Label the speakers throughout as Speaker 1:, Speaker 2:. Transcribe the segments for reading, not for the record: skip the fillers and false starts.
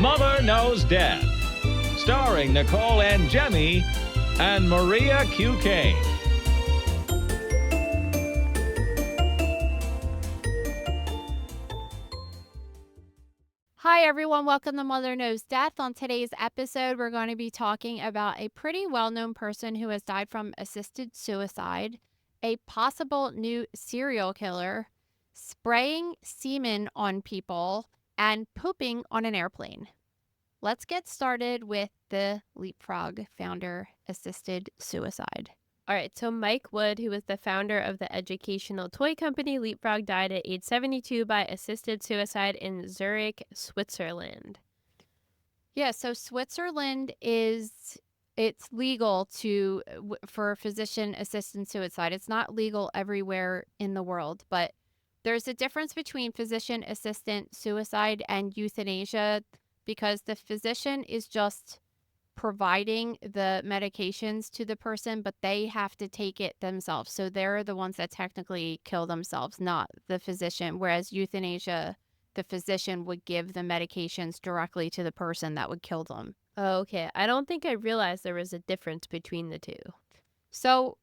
Speaker 1: Mother Knows Death, starring Nicole and Jemmy and Maria Q. Kane.
Speaker 2: Hi, everyone. Welcome to Mother Knows Death. On today's episode, we're going to be talking about a pretty well-known person who has died from assisted suicide, a possible new serial killer, spraying semen on people, and pooping on an airplane. Let's get started with the LeapFrog founder assisted suicide.
Speaker 3: All right, so Mike Wood, who was the founder of the educational toy company LeapFrog, died at age 72 by assisted suicide in Zurich, Switzerland.
Speaker 2: Yeah, so Switzerland it's legal for physician assisted suicide. It's not legal everywhere in the world, but there's a difference between physician assisted suicide and euthanasia because the physician is just providing the medications to the person, but they have to take it themselves. So they're the ones that technically kill themselves, not the physician. Whereas euthanasia, the physician would give the medications directly to the person that would kill them.
Speaker 3: Oh, okay. I don't think I realized there was a difference between the two.
Speaker 2: So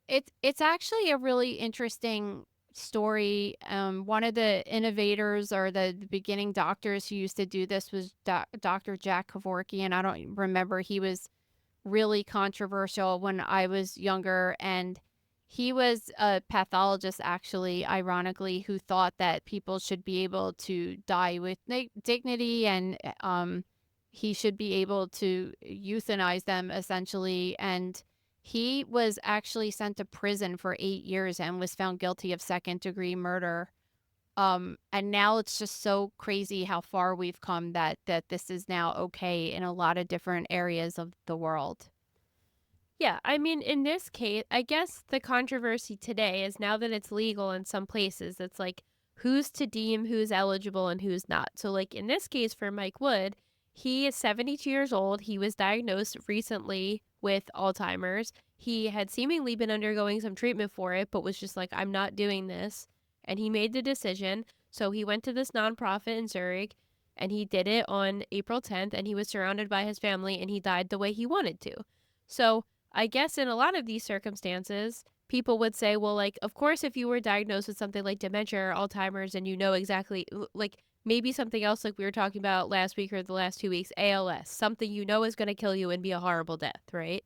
Speaker 2: it's actually a really interesting story. One of the innovators or the beginning doctors who used to do this was Dr. Jack Kevorkian. I don't remember. He was really controversial when I was younger, and he was a pathologist, actually, ironically, who thought that people should be able to die with dignity, and he should be able to euthanize them, essentially. And he was actually sent to prison for 8 years and was found guilty of second-degree murder. And now it's just so crazy how far we've come that this is now okay in a lot of different areas of the world.
Speaker 3: Yeah, I mean, in this case, I guess the controversy today is now that it's legal in some places, it's like who's to deem who's eligible and who's not. So, like in this case for Mike Wood, he is 72 years old. He was diagnosed recently with Alzheimer's. He had seemingly been undergoing some treatment for it, but was just like, I'm not doing this. And he made the decision. So he went to this nonprofit in Zurich and he did it on April 10th, and he was surrounded by his family and he died the way he wanted to. So I guess in a lot of these circumstances, people would say, well, like, of course, if you were diagnosed with something like dementia or Alzheimer's and you know exactly, like, maybe something else like we were talking about last week or the last 2 weeks, ALS, something you know is going to kill you and be a horrible death, right?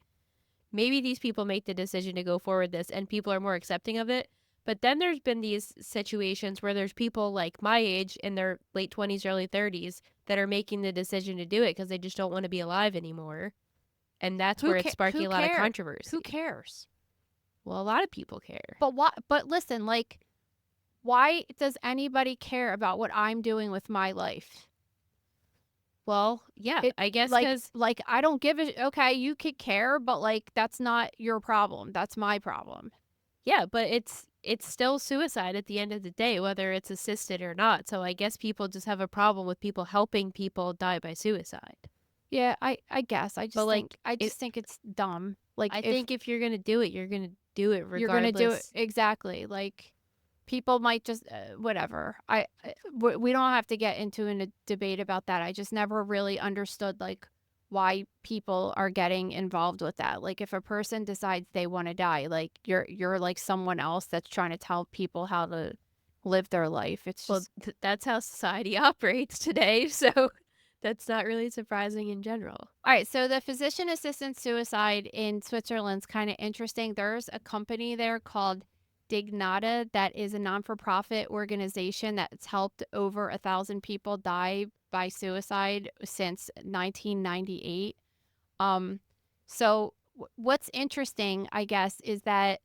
Speaker 3: Maybe these people make the decision to go forward this and people are more accepting of it. But then there's been these situations where there's people like my age in their late 20s, early 30s that are making the decision to do it because they just don't want to be alive anymore. And that's where it's sparking a lot of controversy.
Speaker 2: Who cares?
Speaker 3: Well, a lot of people care.
Speaker 2: But listen, like, why does anybody care about what I'm doing with my life?
Speaker 3: Well, yeah, I guess because
Speaker 2: like I don't give a okay, you could care, but like that's not your problem. That's my problem.
Speaker 3: Yeah, but it's still suicide at the end of the day, whether it's assisted or not. So I guess people just have a problem with people helping people die by suicide.
Speaker 2: Yeah, I guess. I just think it's dumb. Like
Speaker 3: I think if you're gonna do it, you're gonna do it regardless.
Speaker 2: You're gonna do it exactly. Like people might just whatever. We don't have to get into a debate about that. I just never really understood like why people are getting involved with that. Like if a person decides they want to die, like you're like someone else that's trying to tell people how to live their life. It's just
Speaker 3: that's how society operates today. So that's not really surprising in general.
Speaker 2: All right, so the physician assisted suicide in Switzerland's kind of interesting. There's a company there called Dignata that is a non-for-profit organization that's helped over 1,000 people die by suicide since 1998. So what's interesting, I guess, is that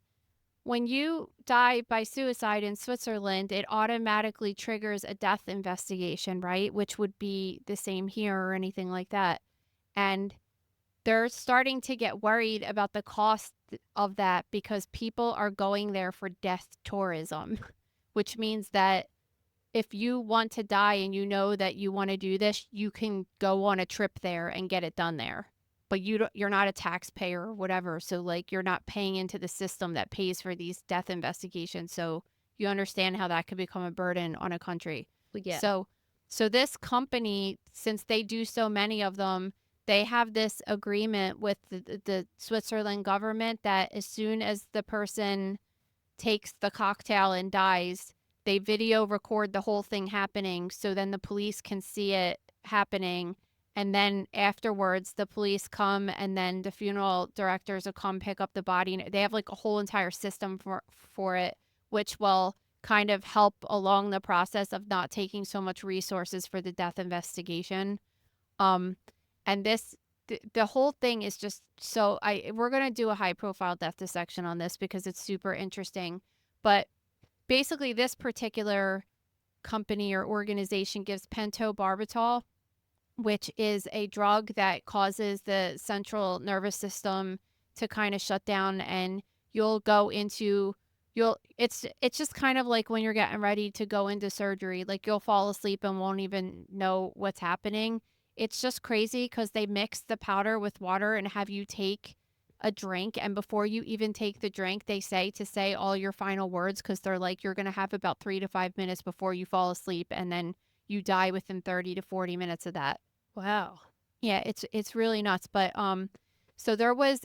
Speaker 2: when you die by suicide in Switzerland, it automatically triggers a death investigation, right? Which would be the same here or anything like that. And they're starting to get worried about the cost of that because people are going there for death tourism, which means that if you want to die and you know that you want to do this, you can go on a trip there and get it done there. But you're not a taxpayer or whatever. So like you're not paying into the system that pays for these death investigations. So you understand how that could become a burden on a country.
Speaker 3: Yeah.
Speaker 2: So So this company, since they do so many of them, they have this agreement with the Switzerland government that as soon as the person takes the cocktail and dies, they video record the whole thing happening so then the police can see it happening. And then afterwards, the police come and then the funeral directors will come pick up the body. And they have like a whole entire system for it, which will kind of help along the process of not taking so much resources for the death investigation. Um, and the whole thing is just so we're gonna do a high profile death dissection on this because it's super interesting. But basically, this particular company or organization gives pentobarbital, which is a drug that causes the central nervous system to kind of shut down, and you'll go into it's just kind of like when you're getting ready to go into surgery, like you'll fall asleep and won't even know what's happening. It's just crazy because they mix the powder with water and have you take a drink, and before you even take the drink, they say to say all your final words because they're like you're going to have about 3 to 5 minutes before you fall asleep, and then you die within 30 to 40 minutes of that.
Speaker 3: Wow.
Speaker 2: Yeah, it's really nuts. But so there was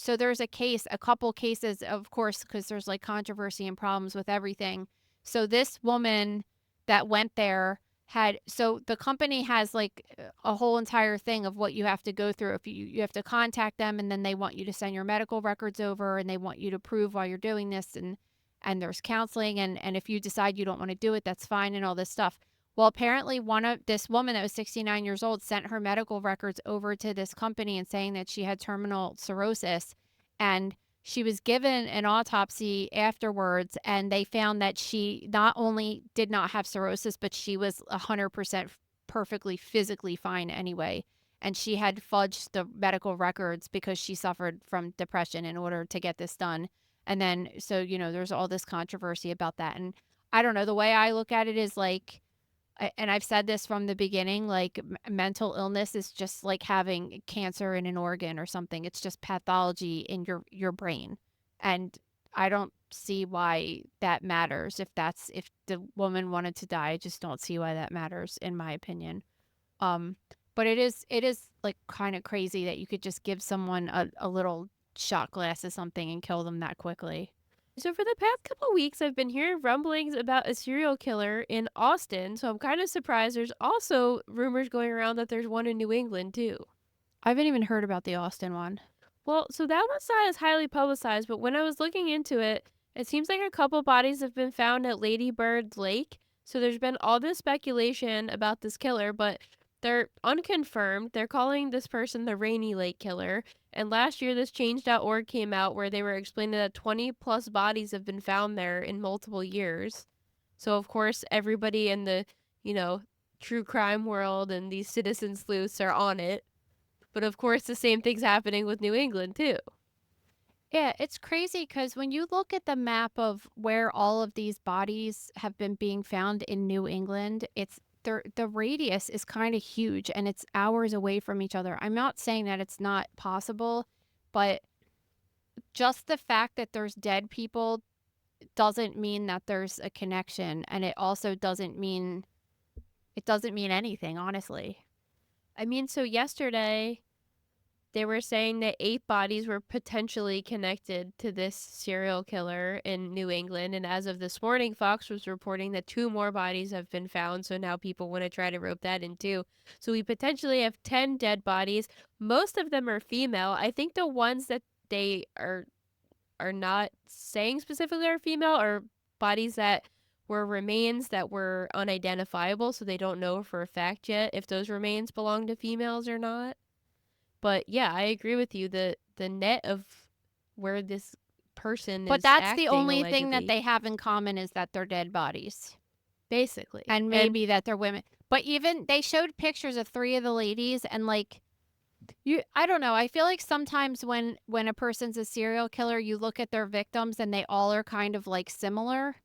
Speaker 2: there's a case, a couple cases, of course, because there's like controversy and problems with everything. So this woman that went there had, so the company has like a whole entire thing of what you have to go through. If you have to contact them, and then they want you to send your medical records over, and they want you to prove while you're doing this, and there's counseling, and if you decide you don't want to do it, that's fine, and all this stuff. Well, apparently this woman that was 69 years old sent her medical records over to this company and saying that she had terminal cirrhosis, and she was given an autopsy afterwards, and they found that she not only did not have cirrhosis, but she was 100% perfectly physically fine anyway. And she had fudged the medical records because she suffered from depression in order to get this done. And then, so, there's all this controversy about that. And I don't know, the way I look at it is like, and I've said this from the beginning, like mental illness is just like having cancer in an organ or something. It's just pathology in your brain. And I don't see why that matters. If the woman wanted to die, I just don't see why that matters, in my opinion. But it is like kind of crazy that you could just give someone a little shot glass of something and kill them that quickly.
Speaker 3: So for the past couple weeks, I've been hearing rumblings about a serial killer in Austin. So I'm kind of surprised. There's also rumors going around that there's one in New England too.
Speaker 2: I haven't even heard about the Austin one.
Speaker 3: Well, so that one's not as highly publicized, but when I was looking into it, it seems like a couple bodies have been found at Lady Bird Lake. So there's been all this speculation about this killer, but they're unconfirmed. They're calling this person the Rainy Lake Killer. And last year, this change.org came out where they were explaining that 20 plus bodies have been found there in multiple years. So, of course, everybody in the, true crime world and these citizen sleuths are on it. But of course, the same thing's happening with New England, too.
Speaker 2: Yeah, it's crazy because when you look at the map of where all of these bodies have been being found in New England, the radius is kind of huge and it's hours away from each other. I'm not saying that it's not possible, but just the fact that there's dead people doesn't mean that there's a connection, and it also doesn't mean anything, honestly.
Speaker 3: I mean, so yesterday they were saying that 8 bodies were potentially connected to this serial killer in New England. And as of this morning, Fox was reporting that 2 more bodies have been found. So now people want to try to rope that in too. So we potentially have 10 dead bodies. Most of them are female. I think the ones that they are not saying specifically are female are bodies that were remains that were unidentifiable. So they don't know for a fact yet if those remains belong to females or not. But yeah, I agree with you. The net of where this person
Speaker 2: But
Speaker 3: is
Speaker 2: that's
Speaker 3: acting,
Speaker 2: the only thing that
Speaker 3: allegedly,
Speaker 2: they have in common is that they're dead bodies.
Speaker 3: basically.
Speaker 2: And maybe that they're women. But even they showed pictures of 3 of the ladies, and like I don't know. I feel like sometimes when a person's a serial killer, you look at their victims and they all are kind of like similar.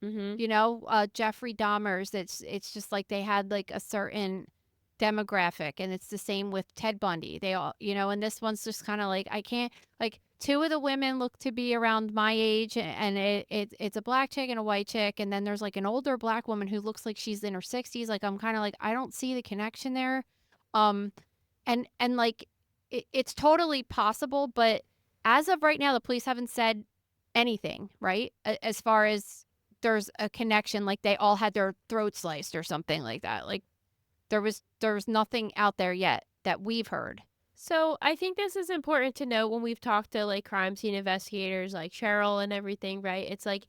Speaker 2: Jeffrey Dahmer's, it's just like they had like a certain demographic, and it's the same with Ted Bundy. They all, and this one's just kind of like, I can't, like, two of the women look to be around my age, and it's a black chick and a white chick, and then there's like an older black woman who looks like she's in her 60s. Like, I'm kind of like, I don't see the connection there. Um, and like it's totally possible, but as of right now, the police haven't said anything, right? As far as there's a connection, like they all had their throat sliced or something like that. Like there's nothing out there yet that we've heard.
Speaker 3: So I think this is important to note when we've talked to like crime scene investigators like Cheryl and everything, right? It's like,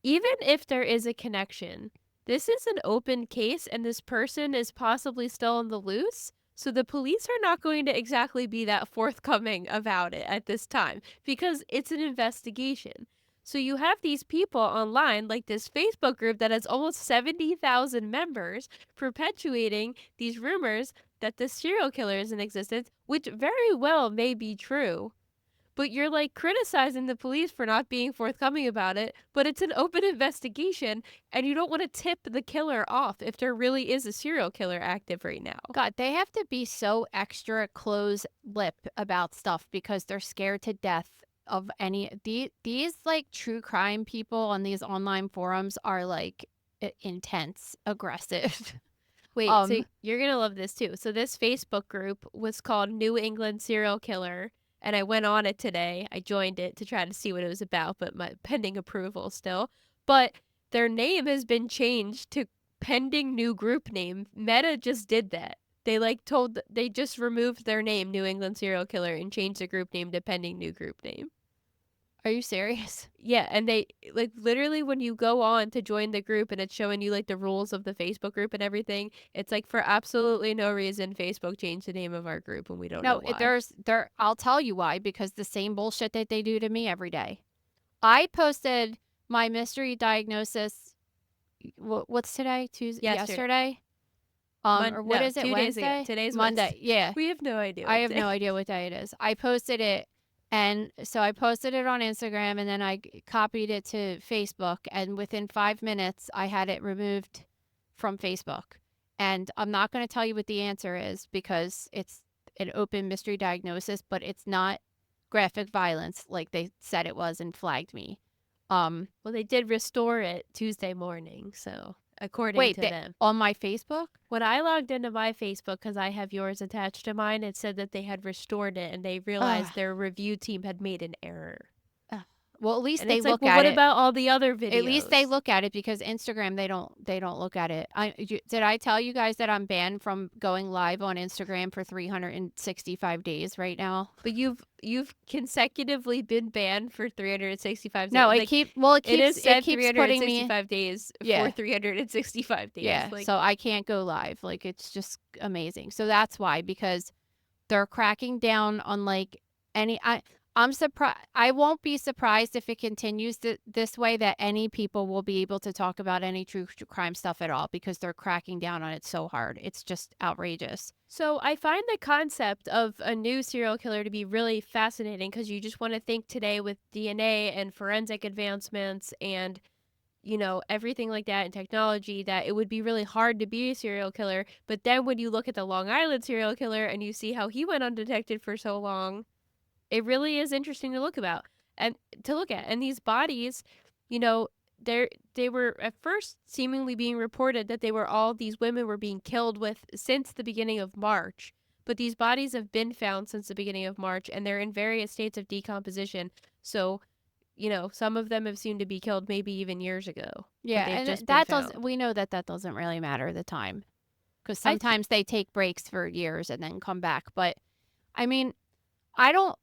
Speaker 3: even if there is a connection, this is an open case and this person is possibly still on the loose. So the police are not going to exactly be that forthcoming about it at this time because it's an investigation. So you have these people online, like this Facebook group that has almost 70,000 members, perpetuating these rumors that the serial killer is in existence, which very well may be true. But you're like criticizing the police for not being forthcoming about it, but it's an open investigation and you don't want to tip the killer off if there really is a serial killer active right now.
Speaker 2: God, they have to be so extra close lip about stuff because they're scared to death of any these like true crime people on these online forums are like intense, aggressive.
Speaker 3: Wait, so
Speaker 2: Um,
Speaker 3: you're going to love this too. So this Facebook group was called New England Serial Killer, and I went on it today. I joined it to try to see what it was about, but my pending approval still. But their name has been changed to pending new group name. Meta just did that. They just removed their name, New England Serial Killer, and changed the group name to pending new group name.
Speaker 2: are you serious?
Speaker 3: Yeah, and they like literally when you go on to join the group and it's showing you like the rules of the Facebook group and everything, it's like for absolutely no reason Facebook changed the name of our group and we don't know
Speaker 2: No,
Speaker 3: why.
Speaker 2: I'll tell you why, because the same bullshit that they do to me every day. I posted my mystery diagnosis. What's today? Tuesday, yesterday. Or what is it?
Speaker 3: 2 days ago.
Speaker 2: Wednesday?
Speaker 3: Today's
Speaker 2: Monday.
Speaker 3: Wednesday.
Speaker 2: Yeah.
Speaker 3: We have no idea.
Speaker 2: I have no idea what day it is. I posted it, and so I posted it on Instagram, and then I copied it to Facebook, and within 5 minutes, I had it removed from Facebook. And I'm not going to tell you what the answer is because it's an open mystery diagnosis, but it's not graphic violence like they said it was and flagged me.
Speaker 3: Well, they did restore it Tuesday morning, so according
Speaker 2: Wait,
Speaker 3: to them.
Speaker 2: on my Facebook?
Speaker 3: When I logged into my Facebook, because I have yours attached to mine, it said that they had restored it and they realized their review team had made an error.
Speaker 2: Well, at least
Speaker 3: And
Speaker 2: they
Speaker 3: it's
Speaker 2: look
Speaker 3: like, well,
Speaker 2: at
Speaker 3: what
Speaker 2: it.
Speaker 3: about all the other videos?
Speaker 2: At least they look at it because Instagram they don't look at it. Did I tell you guys that I'm banned from going live on Instagram for 365 days right now?
Speaker 3: But you've consecutively been banned for 365 days.
Speaker 2: No,
Speaker 3: like,
Speaker 2: it
Speaker 3: is said
Speaker 2: keeps putting me
Speaker 3: 365 days
Speaker 2: Yeah.
Speaker 3: for 365 days.
Speaker 2: Yeah,
Speaker 3: Like,
Speaker 2: so I can't go live. Like it's just amazing. So that's why, because they're cracking down on like I'm surprised. I won't be surprised if it continues this way, that any people will be able to talk about any true crime stuff at all because they're cracking down on it so hard. It's just outrageous.
Speaker 3: So I find the concept of a new serial killer to be really fascinating because you just want to think today with DNA and forensic advancements and, you know, everything like that and technology that it would be really hard to be a serial killer. But then when you look at the Long Island serial killer and you see how he went undetected for so long, it really is interesting to look at. And these bodies, you know, they were at first seemingly being reported that these women were being killed with since the beginning of March. But these bodies have been found since the beginning of March and they're in various states of decomposition. So, you know, some of them have seemed to be killed maybe even years ago.
Speaker 2: Yeah,
Speaker 3: they've
Speaker 2: and
Speaker 3: just been found.
Speaker 2: we know that doesn't really matter the time, because sometimes they take breaks for years and then come back. But I mean, I don't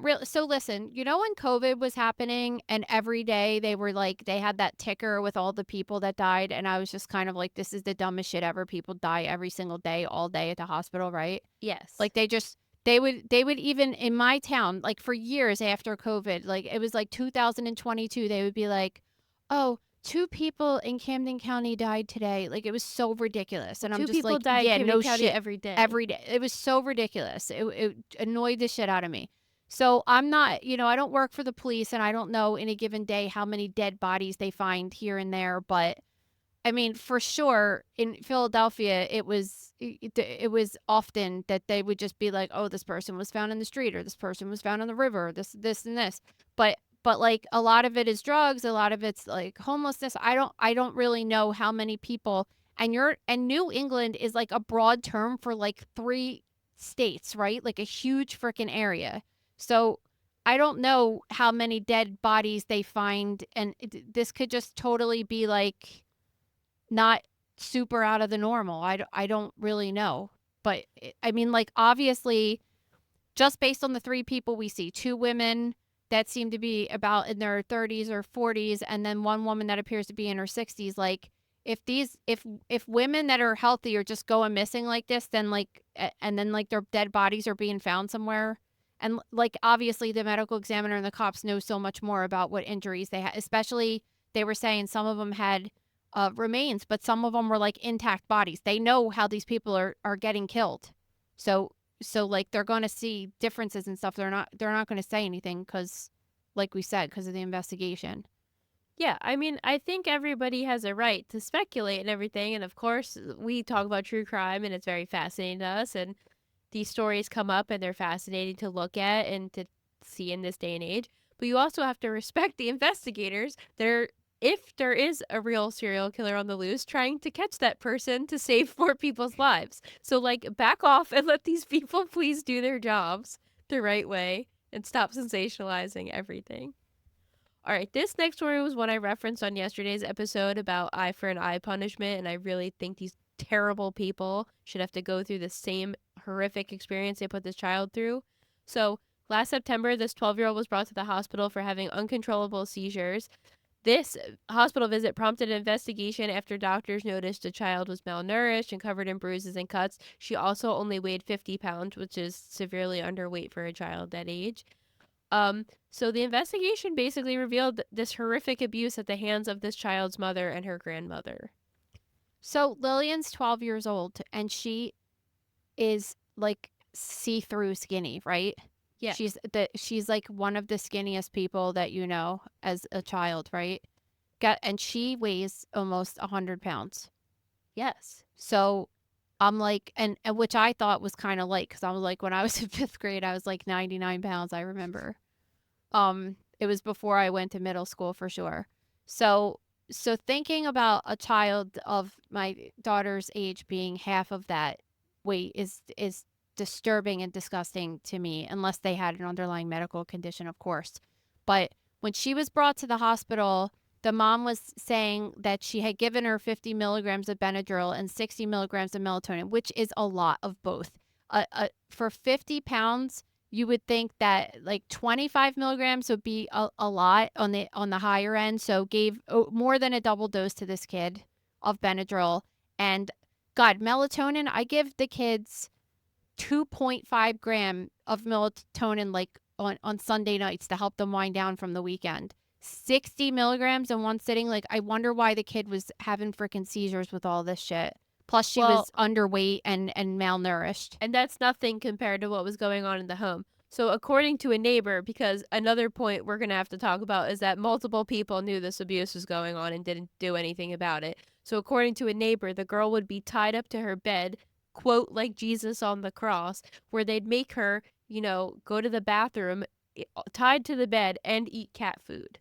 Speaker 2: really. So listen, you know when COVID was happening and every day they were like, they had that ticker with all the people that died, and I was just kind of like, this is the dumbest shit ever. People die every single day, all day at the hospital, right?
Speaker 3: Yes.
Speaker 2: Like they would even in my town, like for years after COVID, like it was like 2022, they would be like, oh, 2 people in Camden County died today. Like it was so ridiculous. And I'm
Speaker 3: 2
Speaker 2: just
Speaker 3: people
Speaker 2: like,
Speaker 3: die
Speaker 2: yeah,
Speaker 3: in Camden
Speaker 2: no
Speaker 3: County
Speaker 2: shit.
Speaker 3: every day.
Speaker 2: Every day. It was so ridiculous. It annoyed the shit out of me. So I'm not, I don't work for the police and I don't know any given day how many dead bodies they find here and there, but I mean, for sure in Philadelphia, it was often that they would just be like, "Oh, this person was found in the street," or "This person was found on the river," this and this. But like a lot of it is drugs, a lot of it's like homelessness. I don't really know how many people, and New England is like a broad term for like 3 states, right? Like a huge freaking area. So I don't know how many dead bodies they find, and this could just totally be like not super out of the normal. I don't really know. But I mean, like, obviously, just based on the 3 people we see, 2 women that seem to be about in their 30s or 40s, and then 1 woman that appears to be in her 60s. Like, if women that are healthy are just going missing like this, then like, and then like their dead bodies are being found somewhere. And like, obviously, the medical examiner and the cops know so much more about what injuries they had, especially they were saying some of them had remains, but some of them were like intact bodies. They know how these people are getting killed. So like they're going to see differences and stuff. They're not going to say anything because, like we said, because of the investigation.
Speaker 3: Yeah, I mean, I think everybody has a right to speculate and everything. And of course, we talk about true crime and it's very fascinating to us. And these stories come up and they're fascinating to look at and to see in this day and age. But you also have to respect the investigators. If there is a real serial killer on the loose, trying to catch that person to save 4 people's lives. So, like, back off and let these people please do their jobs the right way and stop sensationalizing everything. All right, this next story was one I referenced on yesterday's episode about eye for an eye punishment, and I really think these terrible people should have to go through the same horrific experience they put this child through. So, last September, this 12-year-old was brought to the hospital for having uncontrollable seizures. This hospital visit prompted an investigation after doctors noticed the child was malnourished and covered in bruises and cuts. She also only weighed 50 pounds, which is severely underweight for a child that age. So the investigation basically revealed this horrific abuse at the hands of this child's mother and her grandmother.
Speaker 2: So Lillian's 12 years old, and she is like see-through skinny, right?
Speaker 3: Yeah.
Speaker 2: She's like one of the skinniest people that you know as a child, right? And she weighs almost 100 pounds.
Speaker 3: Yes.
Speaker 2: So I'm like, and which I thought was kind of light, because I was like, when I was in 5th grade, I was like 99 pounds, I remember. It was before I went to middle school for sure. So thinking about a child of my daughter's age being half of that weight is disturbing and disgusting to me, unless they had an underlying medical condition, of course. But when she was brought to the hospital, the mom was saying that she had given her 50 milligrams of Benadryl and 60 milligrams of melatonin, which is a lot of both. For 50 pounds, you would think that like 25 milligrams would be a lot on the higher end. So gave more than a double dose to this kid of Benadryl. And God, melatonin, I give the kids 2.5 gram of melatonin like on Sunday nights to help them wind down from the weekend. 60 milligrams in one sitting. Like, I wonder why the kid was having freaking seizures with all this shit. Plus, she was underweight and malnourished.
Speaker 3: And that's nothing compared to what was going on in the home. So according to a neighbor, because another point we're going to have to talk about is that multiple people knew this abuse was going on and didn't do anything about it. So according to a neighbor, the girl would be tied up to her bed, quote, like Jesus on the cross, where they'd make her, go to the bathroom tied to the bed and eat cat food.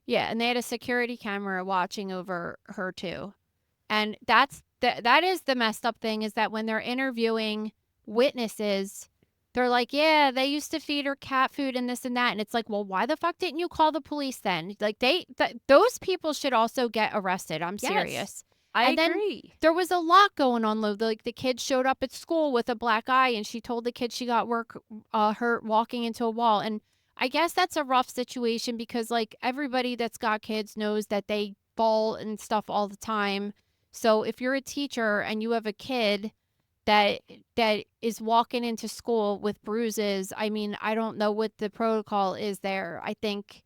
Speaker 2: Yeah, and they had a security camera watching over her too. And that is the messed up thing, is that when they're interviewing witnesses, they're like, yeah, they used to feed her cat food and this and that. And it's like, well, why the fuck didn't you call the police then? Like, those people should also get arrested. I'm serious.
Speaker 3: Yes, I agree.
Speaker 2: Then there was a lot going on. Like, the kid showed up at school with a black eye, and she told the kid she got hurt walking into a wall. And I guess that's a rough situation, because like everybody that's got kids knows that they fall and stuff all the time. So if you're a teacher and you have a kid that is walking into school with bruises, I mean, I don't know what the protocol is there. I think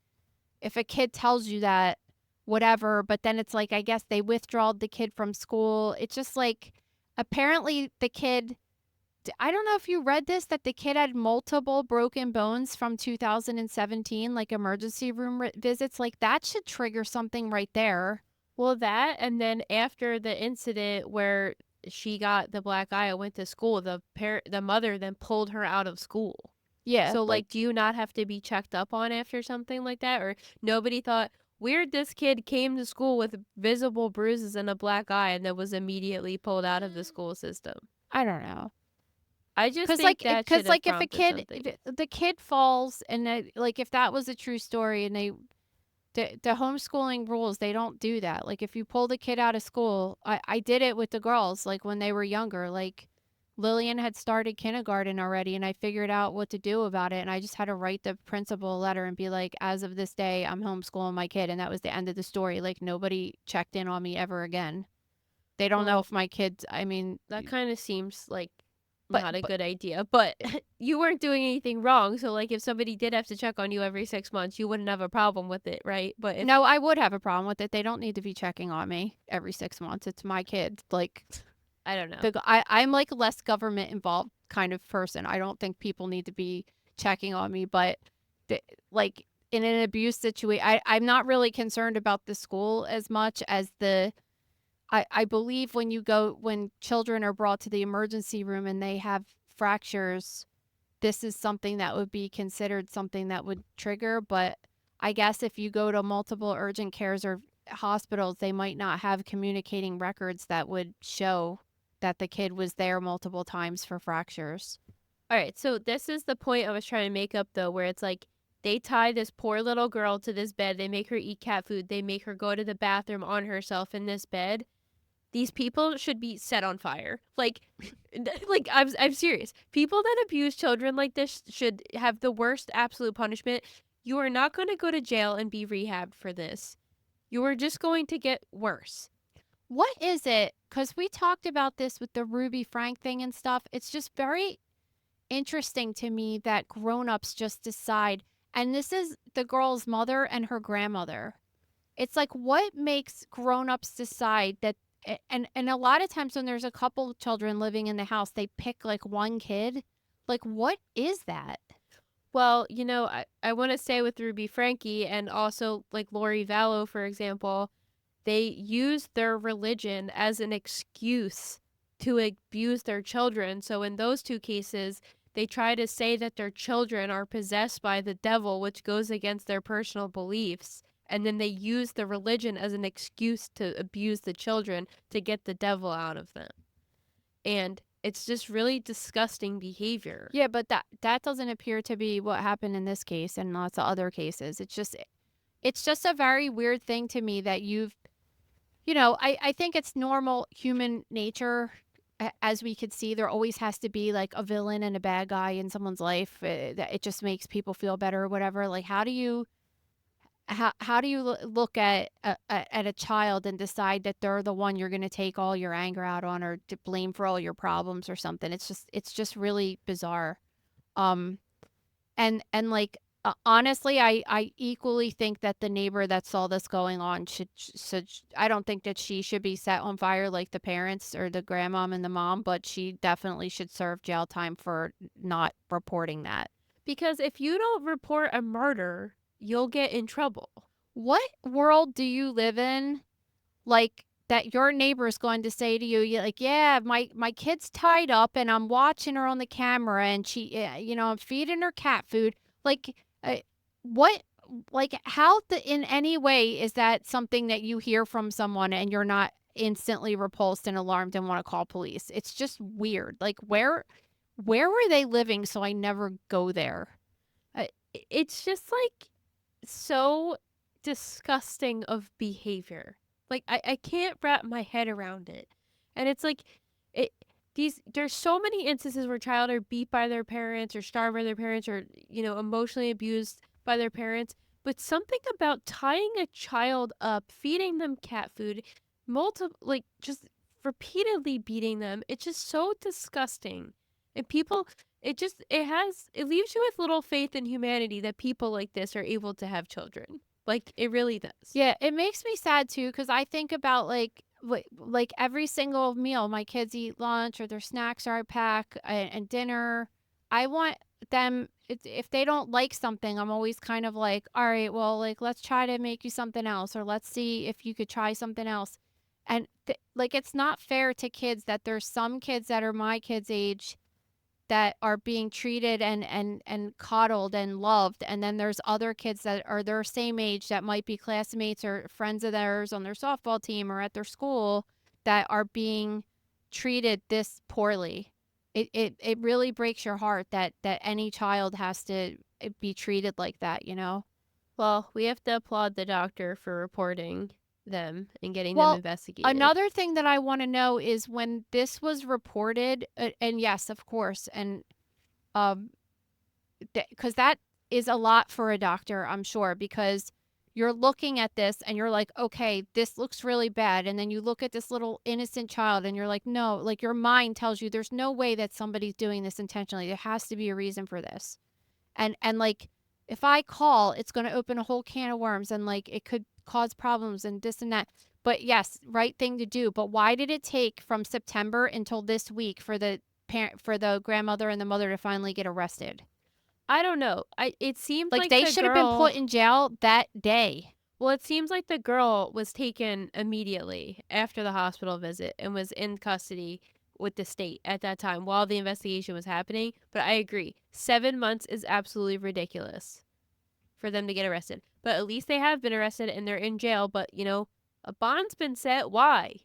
Speaker 2: if a kid tells you that, whatever, but then it's like, I guess they withdrawed the kid from school. It's just like, apparently the kid, I don't know if you read this, that the kid had multiple broken bones from 2017, like emergency room visits. Like, that should trigger something right there.
Speaker 3: Well, that, and then after the incident where she got the black eye and went to school, the mother then pulled her out of school.
Speaker 2: Yeah,
Speaker 3: So,
Speaker 2: like
Speaker 3: like, do you not have to be checked up on after something like that? Or nobody thought, weird, this kid came to school with visible bruises and a black eye and then was immediately pulled out of the school system.
Speaker 2: I don't know.
Speaker 3: I just
Speaker 2: Cause
Speaker 3: think
Speaker 2: like,
Speaker 3: that should
Speaker 2: cause
Speaker 3: have
Speaker 2: like if a
Speaker 3: prompted
Speaker 2: kid,
Speaker 3: something.
Speaker 2: the kid falls and like if that was a true story and the homeschooling rules, they don't do that. Like if you pull the kid out of school, I did it with the girls, like when they were younger. Like Lillian had started kindergarten already and I figured out what to do about it. And I just had to write the principal a letter and be like, as of this day, I'm homeschooling my kid. And that was the end of the story. Like nobody checked in on me ever again. They don't know
Speaker 3: Well,
Speaker 2: if my kids, I mean,
Speaker 3: that kind of seems like
Speaker 2: but,
Speaker 3: not a
Speaker 2: but
Speaker 3: good idea, but you weren't doing anything wrong. So, like, if somebody did have to check on you every 6 months, you wouldn't have a problem with it, right? But if,
Speaker 2: no, I would have a problem with it. They don't need to be checking on me every 6 months. It's my kid. Like,
Speaker 3: I don't know.
Speaker 2: I'm like a less government involved kind of person. I don't think people need to be checking on me, but like in an abuse situation, I'm not really concerned about the school as much as I believe when children are brought to the emergency room and they have fractures, this is something that would be considered something that would trigger. But I guess if you go to multiple urgent cares or hospitals, they might not have communicating records that would show that the kid was there multiple times for fractures.
Speaker 3: All right, so this is the point I was trying to make up, though, where it's like they tie this poor little girl to this bed. They make her eat cat food. They make her go to the bathroom on herself in this bed. These people should be set on fire. Like, like I'm serious. People that abuse children like this should have the worst absolute punishment. You are not going to go to jail and be rehabbed for this. You are just going to get worse.
Speaker 2: What is it? Because we talked about this with the Ruby Frank thing and stuff. It's just very interesting to me that grown-ups just decide, and this is the girl's mother and her grandmother. It's like, what makes grown-ups decide that, and a lot of times when there's a couple of children living in the house, they pick like one kid. Like, what is that?
Speaker 3: Well, I want to say with Ruby Frankie and also like Lori Vallow, for example, they use their religion as an excuse to abuse their children. So in those two cases, they try to say that their children are possessed by the devil, which goes against their personal beliefs. And then they use the religion as an excuse to abuse the children to get the devil out of them. And it's just really disgusting behavior.
Speaker 2: Yeah, but that doesn't appear to be what happened in this case and lots of other cases. It's just a very weird thing to me that I think it's normal human nature. As we could see, there always has to be like a villain and a bad guy in someone's life. That it just makes people feel better or whatever. Like, how do you look at a child and decide that they're the one you're going to take all your anger out on or to blame for all your problems or something? It's just really bizarre. Um, and like honestly, I equally think that the neighbor that saw this going on should I don't think that she should be set on fire like the parents or the grandmom and the mom, but she definitely should serve jail time for not reporting that.
Speaker 3: Because if you don't report a murder, you'll get in trouble.
Speaker 2: What world do you live in? Like that your neighbor is going to say to you, like, yeah, my kid's tied up and I'm watching her on the camera and she, I'm feeding her cat food. Like, what, like, how in any way is that something that you hear from someone and you're not instantly repulsed and alarmed and want to call police? It's just weird. Like, where were they living so I never go there?
Speaker 3: It's just like so disgusting of behavior. Like I can't wrap my head around it. And it's like there's so many instances where child are beat by their parents or starved by their parents or emotionally abused by their parents, but something about tying a child up, feeding them cat food, just repeatedly beating them, it's just so disgusting. And people it leaves you with little faith in humanity that people like this are able to have children. Like, it really does.
Speaker 2: Yeah, it makes me sad too because I think about like every single meal my kids eat lunch or their snacks are I pack and dinner. I want them, if they don't like something, I'm always kind of like, all right, well, like, let's try to make you something else, or let's see if you could try something else. And like, it's not fair to kids that there's some kids that are my kids' age that are being treated and coddled and loved, and then there's other kids that are their same age that might be classmates or friends of theirs on their softball team or at their school that are being treated this poorly. It really breaks your heart that any child has to be treated like that, you know?
Speaker 3: Well, we have to applaud the doctor for reporting them and getting them
Speaker 2: Well,
Speaker 3: investigated.
Speaker 2: another thing that I want to know is when this was reported, and yes, of course, and um, because that is a lot for a doctor, I'm sure, because you're looking at this and you're like, okay, this looks really bad. And then you look at this little innocent child and you're like, no, like your mind tells you there's no way that somebody's doing this intentionally. There has to be a reason for this. And like, if I call, it's going to open a whole can of worms and like it could cause problems and this and that. But yes, right thing to do. But why did it take from September until this week for the parent, for the grandmother and the mother to finally get arrested?
Speaker 3: I don't know. It seems
Speaker 2: Like
Speaker 3: like
Speaker 2: they
Speaker 3: the
Speaker 2: should have been
Speaker 3: girl.
Speaker 2: put in jail that day.
Speaker 3: Well, it seems like the girl was taken immediately after the hospital visit and was in custody with the state at that time while the investigation was happening. But I agree, 7 months is absolutely ridiculous for them to get arrested. But at least they have been arrested and they're in jail. But a bond's been set. Why?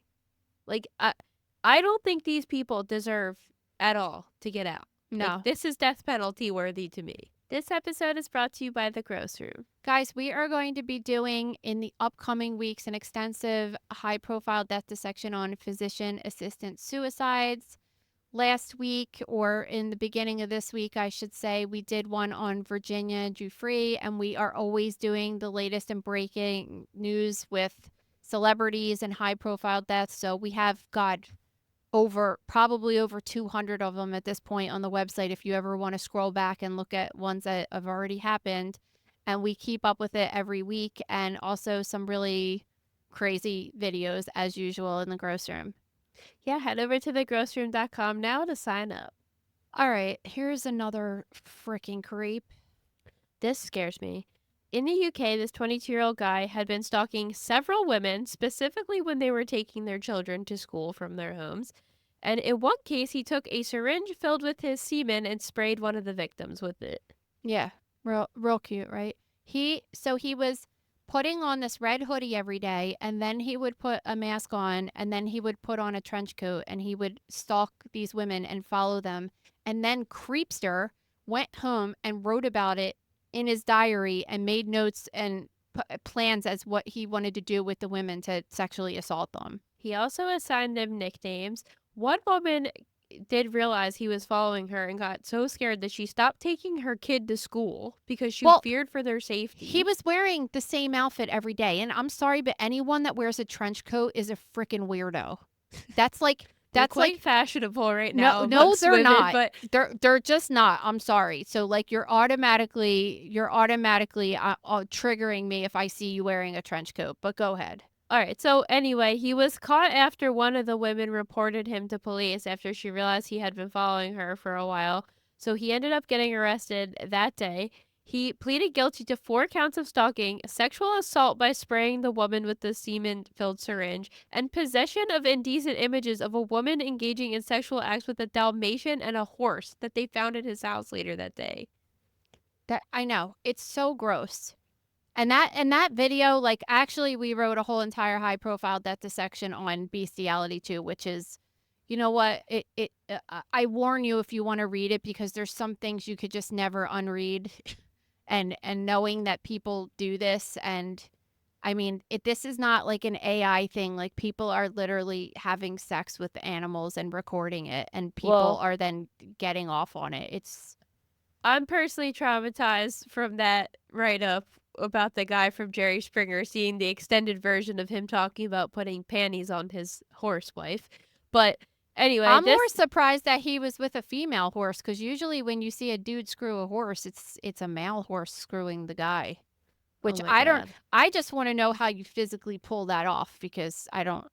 Speaker 3: Like I don't think these people deserve at all to get out.
Speaker 2: No.
Speaker 3: Like, this is death penalty worthy to me. This episode is brought to you by The Gross Room.
Speaker 2: Guys, we are going to be doing in the upcoming weeks an extensive high profile death dissection on physician assistant suicides. Last week, or in the beginning of this week, I should say, we did one on Virginia Giuffre, and we are always doing the latest and breaking news with celebrities and high profile deaths. So we have, God, probably over 200 of them at this point on the website if you ever want to scroll back and look at ones that have already happened. And we keep up with it every week, and also some really crazy videos as usual in the gross room.
Speaker 3: Yeah, head over to thegrossroom.com now to sign up.
Speaker 2: All right, here's another freaking creep.
Speaker 3: This scares me. In the UK, this 22-year-old guy had been stalking several women, specifically when they were taking their children to school from their homes. And in one case, he took a syringe filled with his semen and sprayed one of the victims with it.
Speaker 2: Yeah, real cute, right? He was putting on this red hoodie every day, and then he would put a mask on, and then he would put on a trench coat, and he would stalk these women and follow them. And then Creepster went home and wrote about it in his diary and made notes and plans as what he wanted to do with the women to sexually assault them.
Speaker 3: He also assigned them nicknames. One woman did realize he was following her and got so scared that she stopped taking her kid to school because she feared for their safety.
Speaker 2: He was wearing the same outfit every day. And I'm sorry, but anyone that wears a trench coat is a freaking weirdo. That's like...
Speaker 3: That's quite fashionable right now.
Speaker 2: No, they're
Speaker 3: women,
Speaker 2: not.
Speaker 3: But
Speaker 2: they're just not. I'm sorry. So like you're automatically triggering me if I see you wearing a trench coat. But go ahead.
Speaker 3: All right. So anyway, he was caught after one of the women reported him to police after she realized he had been following her for a while. So he ended up getting arrested that day. He pleaded guilty to 4 counts of stalking, sexual assault by spraying the woman with the semen-filled syringe, and possession of indecent images of a woman engaging in sexual acts with a Dalmatian and a horse that they found at his house later that day.
Speaker 2: That I know. It's so gross. And that video, like, actually we wrote a whole entire high profile death dissection on bestiality too, which is, you know what, I warn you if you want to read it, because there's some things you could just never unread. And knowing that people do this, and I mean, this is not like an AI thing. Like, people are literally having sex with animals and recording it, and people are then getting off on it.
Speaker 3: I'm personally traumatized from that write-up about the guy from Jerry Springer, seeing the extended version of him talking about putting panties on his horse wife. But anyway,
Speaker 2: I'm more surprised that he was with a female horse, because usually when you see a dude screw a horse, it's a male horse screwing the guy. Which I just want to know how you physically pull that off, because I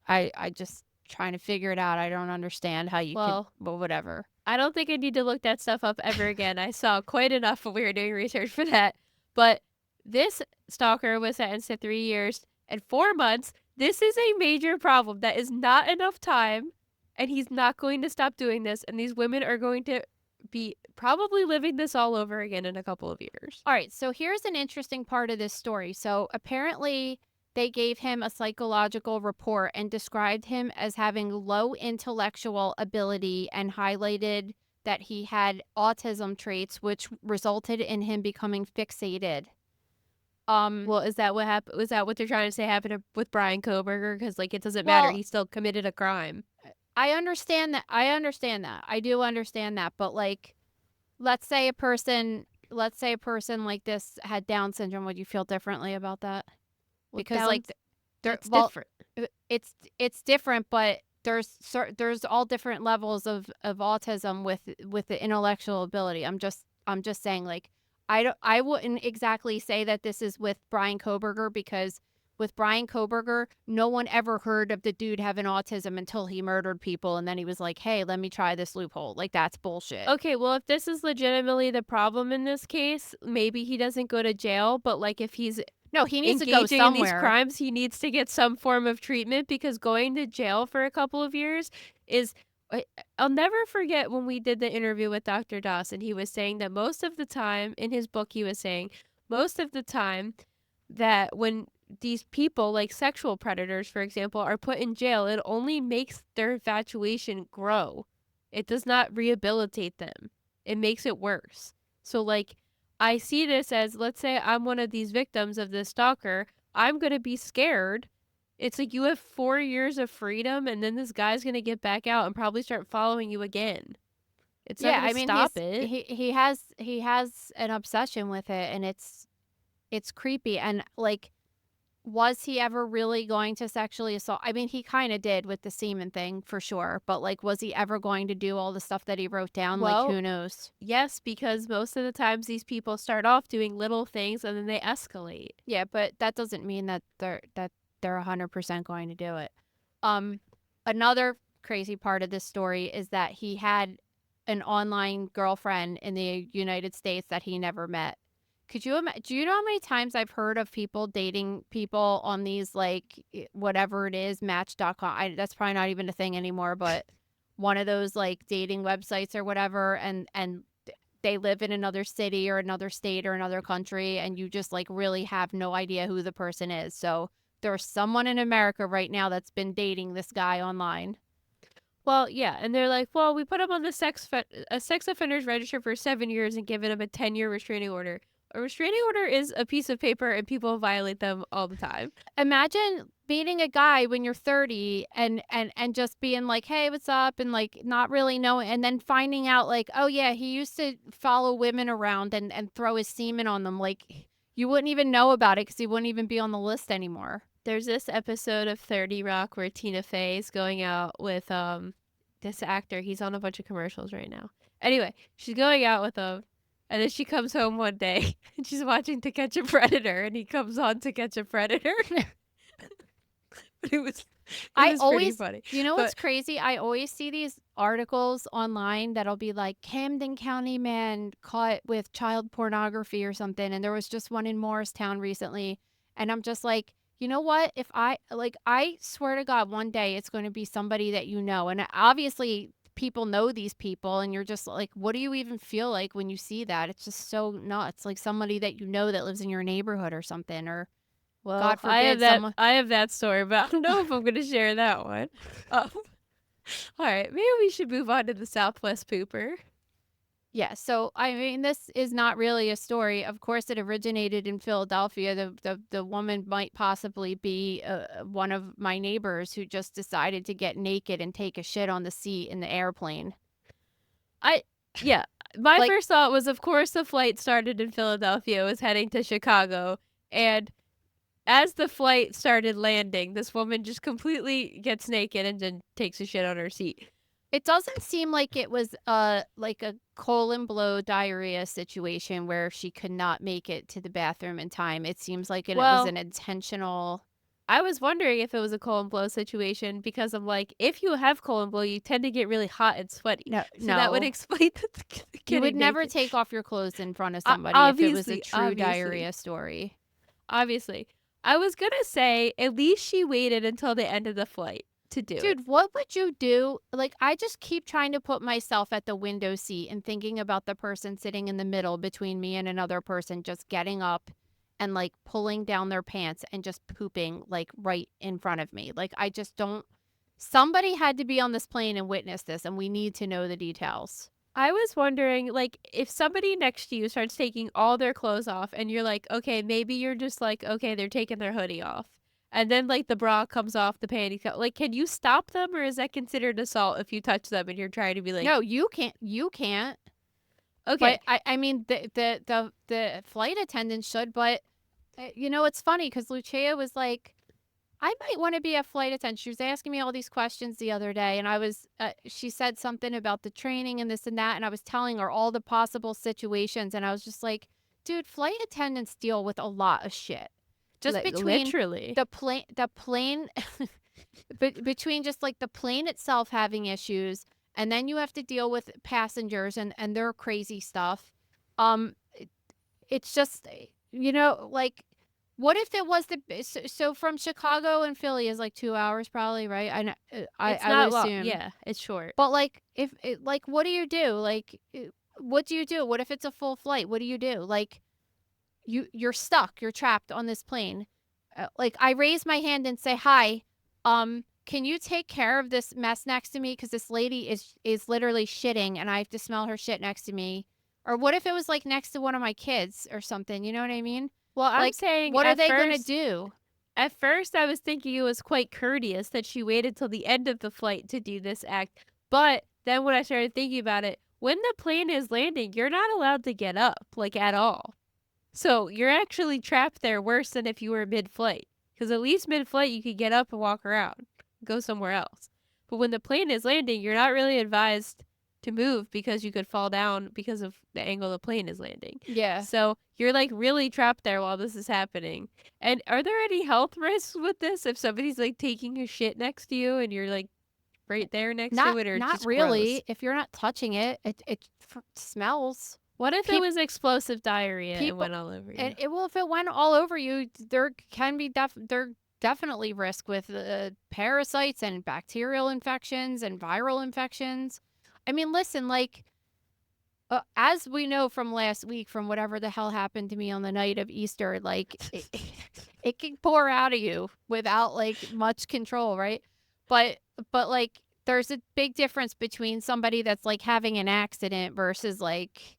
Speaker 2: just trying to figure it out. I don't understand how you can, but whatever.
Speaker 3: I don't think I need to look that stuff up ever again. I saw quite enough when we were doing research for that. But this stalker was sentenced to 3 years and 4 months. This is a major problem. That is not enough time, and he's not going to stop doing this, and these women are going to be probably living this all over again in a couple of years.
Speaker 2: All right, so here's an interesting part of this story. So apparently they gave him a psychological report and described him as having low intellectual ability and highlighted that he had autism traits, which resulted in him becoming fixated.
Speaker 3: Well, is that what happened? Was that what they're trying to say happened with Brian Koberger? Because like it doesn't matter,
Speaker 2: Well,
Speaker 3: he still committed a crime.
Speaker 2: I understand that. I do understand that. But like, let's say a person like this had Down syndrome. Would you feel differently about that?
Speaker 3: Well,
Speaker 2: Because like,
Speaker 3: that's
Speaker 2: well,
Speaker 3: different.
Speaker 2: it's different, but there's all different levels of autism with the intellectual ability. I'm just saying, like, I wouldn't exactly say that this is with Brian Koberger, because with Brian Koberger, no one ever heard of the dude having autism until he murdered people, and then he was like, hey, let me try this loophole. Like, that's bullshit.
Speaker 3: Okay, well, if this is legitimately the problem in this case, maybe he doesn't go to jail, but like if he's
Speaker 2: No, he needs to go
Speaker 3: engaging in these
Speaker 2: somewhere.
Speaker 3: crimes, he needs to get some form of treatment, because going to jail for a couple of years is. I'll never forget when we did the interview with Dr. Dawson. He was saying that most of the time, in his book, he was saying most of the time that when these people, like sexual predators, for example, are put in jail, it only makes their infatuation grow. It does not rehabilitate them. It makes it worse. So, like, I see this as, let's say I'm one of these victims of this stalker. I'm going to be scared. It's like you have 4 years of freedom, and then this guy's going to get back out and probably start following you again. It's not going to stop it.
Speaker 2: He has an obsession with it, and it's creepy. And like, was he ever really going to sexually assault? I mean, he kind of did with the semen thing for sure, but like, was he ever going to do all the stuff that he wrote down?
Speaker 3: Well,
Speaker 2: like, who knows?
Speaker 3: Yes, because most of the times these people start off doing little things and then they escalate.
Speaker 2: Yeah, but that doesn't mean that they're 100% going to do it. Another crazy part of this story is that he had an online girlfriend in the United States that he never met. Do you know how many times I've heard of people dating people on these, like, whatever it is, Match.com? That's probably not even a thing anymore, but one of those like dating websites or whatever, and they live in another city or another state or another country, and you just like really have no idea who the person is. So there's someone in America right now that's been dating this guy online.
Speaker 3: Well, yeah, and they're like, well, we put him on the sex offenders register for 7 years and given him a 10-year restraining order. A restraining order is a piece of paper, and people violate them all the time.
Speaker 2: Imagine meeting a guy when you're 30 and just being like, hey, what's up? And like not really knowing, and then finding out like, oh yeah, he used to follow women around and throw his semen on them. Like, you wouldn't even know about it because he wouldn't even be on the list anymore.
Speaker 3: There's this episode of 30 Rock where Tina Fey is going out with this actor. He's on a bunch of commercials right now. Anyway, she's going out with him. And then she comes home one day and she's watching To Catch a Predator, and he comes on To Catch a Predator. But it was pretty funny.
Speaker 2: You know what's crazy? I always see these articles online that'll be like, Camden County man caught with child pornography or something. And there was just one in Morristown recently. And I'm just like, you know what? If I swear to God, one day it's going to be somebody that you know. And obviously people know these people, and you're just like, what do you even feel like when you see that? It's just so nuts. Like somebody that you know that lives in your neighborhood or something, or
Speaker 3: well,
Speaker 2: God forbid,
Speaker 3: I have that story, but I don't know if I'm going to share that one. All right, maybe we should move on to the Southwest Pooper.
Speaker 2: Yeah, so I mean, this is not really a story. Of course, it originated in Philadelphia. The woman might possibly be one of my neighbors who just decided to get naked and take a shit on the seat in the airplane.
Speaker 3: My first thought was, of course, the flight started in Philadelphia, was heading to Chicago, and as the flight started landing, this woman just completely gets naked and then takes a shit on her seat.
Speaker 2: It doesn't seem like it was like a colon blow diarrhea situation where she could not make it to the bathroom in time. It seems like it was an intentional
Speaker 3: I was wondering if it was a colon blow situation because I'm like, if you have colon blow, you tend to get really hot and sweaty.
Speaker 2: No,
Speaker 3: So that would
Speaker 2: no.
Speaker 3: explain the
Speaker 2: You would
Speaker 3: getting
Speaker 2: never
Speaker 3: naked.
Speaker 2: take off your clothes in front of somebody if it was a
Speaker 3: Obviously,
Speaker 2: true diarrhea story.
Speaker 3: obviously. I was gonna say at least she waited until the end of the flight to do it.
Speaker 2: Dude, what would you do? Like, I just keep trying to put myself at the window seat and thinking about the person sitting in the middle between me and another person just getting up and like pulling down their pants and just pooping like right in front of me. Like, I just don't. Somebody had to be on this plane and witness this, and we need to know the details.
Speaker 3: I was wondering, like, if somebody next to you starts taking all their clothes off and you're like, okay, maybe you're just like, okay, they're taking their hoodie off. And then, like, the bra comes off, the panties like, can you stop them or is that considered assault if you touch them and you're trying to be like,
Speaker 2: No, you can't. You can't.
Speaker 3: okay.
Speaker 2: But I mean, the flight attendant should. But it's funny because Lucia was like, I might want to be a flight attendant. She was asking me all these questions the other day, and she said something about the training and this and that, and I was telling her all the possible situations, and I was just like, dude, flight attendants deal with a lot of shit. Just between
Speaker 3: literally
Speaker 2: the plane, between just like the plane itself having issues, and then you have to deal with passengers and their crazy stuff. It's just, like, what if it was so from Chicago and Philly is like 2 hours probably, right?
Speaker 3: it's
Speaker 2: I
Speaker 3: not
Speaker 2: would
Speaker 3: long.
Speaker 2: assume.
Speaker 3: Yeah, it's short.
Speaker 2: But like, what do you do? Like, what do you do? What if it's a full flight? What do you do? Like, you're stuck. You're trapped on this plane. Like, I raise my hand and say, "Hi, can you take care of this mess next to me? Because this lady is literally shitting, and I have to smell her shit next to me." Or what if it was like next to one of my kids or something? You know what I mean?
Speaker 3: Well, I'm
Speaker 2: Like,
Speaker 3: saying
Speaker 2: what are
Speaker 3: at
Speaker 2: they gonna
Speaker 3: first,
Speaker 2: do?
Speaker 3: at first I was thinking it was quite courteous that she waited till the end of the flight to do this act. But then when I started thinking about it, when the plane is landing, you're not allowed to get up, like, at all. So you're actually trapped there worse than if you were mid-flight. Because at least mid-flight you could get up and walk around, go somewhere else. But when the plane is landing, you're not really advised to move because you could fall down because of the angle the plane is landing.
Speaker 2: Yeah.
Speaker 3: So you're like really trapped there while this is happening. And are there any health risks with this? If somebody's like taking a shit next to you and you're like right there next to it, or
Speaker 2: Not
Speaker 3: just
Speaker 2: really.
Speaker 3: gross?
Speaker 2: If you're not touching it, it smells.
Speaker 3: What if it
Speaker 2: Peop-
Speaker 3: was explosive diarrhea and
Speaker 2: people-
Speaker 3: went all over you?
Speaker 2: And if it went all over you, there can be definitely risk with parasites and bacterial infections and viral infections. I mean, listen, like, as we know from last week, from whatever the hell happened to me on the night of Easter, like, it can pour out of you without like much control, right? But like, there's a big difference between somebody that's like having an accident versus like